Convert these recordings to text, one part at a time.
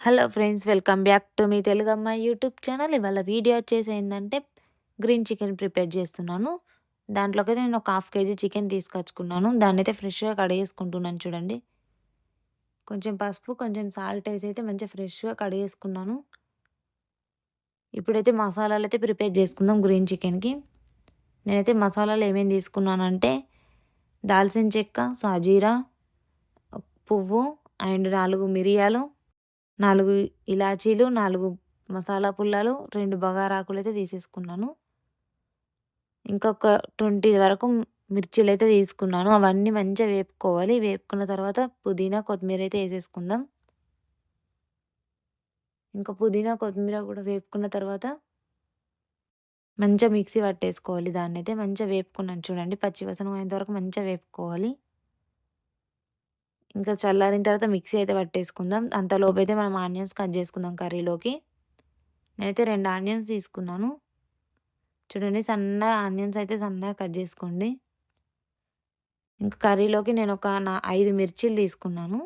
Hello friends, welcome back to మీ తెలుగు అమ్మాయి YouTube channel. ఇవాళ వీడియో వచ్చేసి ఏంటంటే గ్రీన్ చికెన్ ప్రిపేర్ చేస్తున్నాను. దాంట్లోకి నేను ఒక హాఫ్ కేజీ చికెన్ తీసుకొచ్చుకున్నాను. దాన్ని అయితే ఫ్రెష్గా కడిగేసుకుంటున్నాను. చూడండి, కొంచెం పసుపు, కొంచెం సాల్ట్ వేసి అయితే మంచిగా ఫ్రెష్గా కడిగేసుకున్నాను. ఇప్పుడైతే మసాలాలు అయితే ప్రిపేర్ చేసుకుందాం గ్రీన్ చికెన్కి. నేనైతే మసాలాలు ఏమేమి తీసుకున్నానంటే దాల్చిన చెక్క, సాజీరా, పువ్వు అండ్ 4 మిరియాలు, 4 ఇలాచీలు, 4 మసాలా పుల్లలు, 2 బగారాకులు అయితే తీసేసుకున్నాను. ఇంకొక 20 వరకు మిర్చీలైతే తీసుకున్నాను. అవన్నీ మంచిగా వేపుకోవాలి. వేపుకున్న తర్వాత పుదీనా, కొత్తిమీర అయితే వేసేసుకుందాం. ఇంకా పుదీనా, కొత్తిమీర కూడా వేపుకున్న తర్వాత మంచిగా మిక్సీ పట్టేసుకోవాలి. దాన్నైతే మంచిగా వేపుకున్నాను. చూడండి, పచ్చి వాసన పోయేంత వరకు మంచిగా వేపుకోవాలి. ఇంకా చల్లారిన తర్వాత మిక్సీ అయితే పట్టేసుకుందాం. అంతలోపు అయితే మనం ఆనియన్స్ కట్ చేసుకుందాం కర్రీలోకి. నేనైతే 2 ఆనియన్స్ తీసుకున్నాను. చూడండి, సన్నగా ఆనియన్స్ అయితే సన్నగా కట్ చేసుకోండి. ఇంకా కర్రీలోకి నేను ఒక 5 మిర్చీలు తీసుకున్నాను.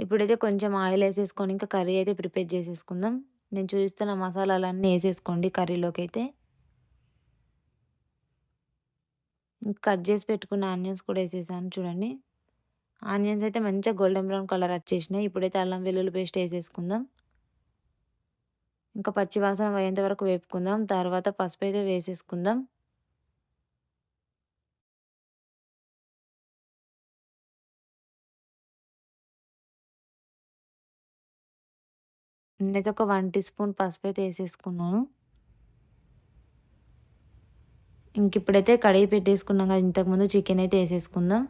ఇప్పుడైతే కొంచెం ఆయిల్ వేసేసుకొని ఇంకా కర్రీ అయితే ప్రిపేర్ చేసేసుకుందాం. నేను చూపిస్తున్న మసాలాలన్నీ వేసేసుకోండి కర్రీలోకి అయితే. కట్ చేసి పెట్టుకున్న ఆనియన్స్ కూడా వేసేసాను. చూడండి, ఆనియన్స్ అయితే మంచిగా గోల్డెన్ బ్రౌన్ కలర్ వచ్చేసినాయి. ఇప్పుడైతే అల్లం వెల్లుల్లి పేస్ట్ వేసేసుకుందాం. ఇంకా పచ్చి వాసన పోయేంత వరకు వేపుకుందాం. తర్వాత పసుపు అయితే వేసేసుకుందాం. నేనైతే ఒక 1 టీ స్పూన్ పసుపు అయితే వేసేసుకున్నాను. ఇంక ఇప్పుడైతే కడిగి పెట్టేసుకున్నాం కదా ఇంతకుముందు, చికెన్ అయితే వేసేసుకుందాం.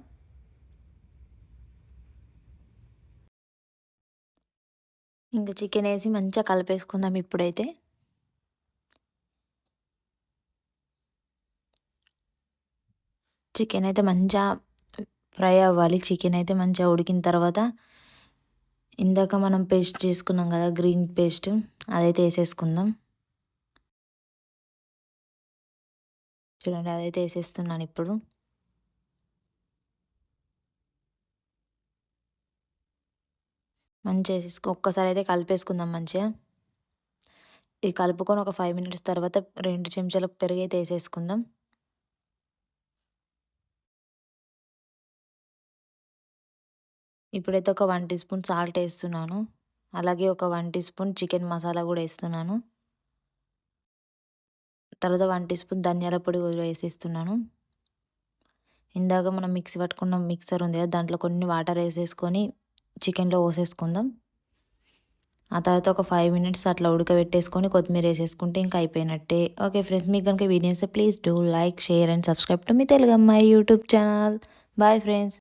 ఇంకా చికెన్ వేసి మంచిగా కలిపేసుకుందాం. ఇప్పుడైతే చికెన్ అయితే మంచిగా ఫ్రై అవ్వాలి. చికెన్ అయితే మంచిగా ఉడికిన తర్వాత ఇందాక మనం పేస్ట్ చేసుకున్నాం కదా గ్రీన్ పేస్ట్, అదైతే వేసేసుకుందాం. చూడండి, అదైతే వేసేస్తున్నాను ఇప్పుడు. మంచిగా ఒక్కసారి అయితే కలిపేసుకుందాం మంచిగా. ఇది కలుపుకొని ఒక 5 మినిట్స్ తర్వాత 2 చెంచాల పెరుగు అయితే వేసేసుకుందాం. ఇప్పుడైతే ఒక 1 టీ స్పూన్ సాల్ట్ వేస్తున్నాను. అలాగే ఒక 1 టీ స్పూన్ చికెన్ మసాలా కూడా వేస్తున్నాను. తర్వాత 1 టీ స్పూన్ ధనియాల పొడి కూడా వేసేస్తున్నాను. ఇందాక మనం మిక్సీ పట్టుకున్న మిక్సర్ ఉంది కదా, దాంట్లో కొన్ని వాటర్ వేసేసుకొని చికెన్లో పోసేసుకుందాం. ఆ తర్వాత ఒక 5 మినిట్స్ అట్లా ఉడకబెట్టేసుకొని కొత్తిమీర వేసేసుకుంటే ఇంకా అయిపోయినట్టే. ఓకే ఫ్రెండ్స్, మీకు కనుక videos please do like, share and subscribe to మీ తెలుగు అమ్మాయి యూట్యూబ్ ఛానల్. Bye friends.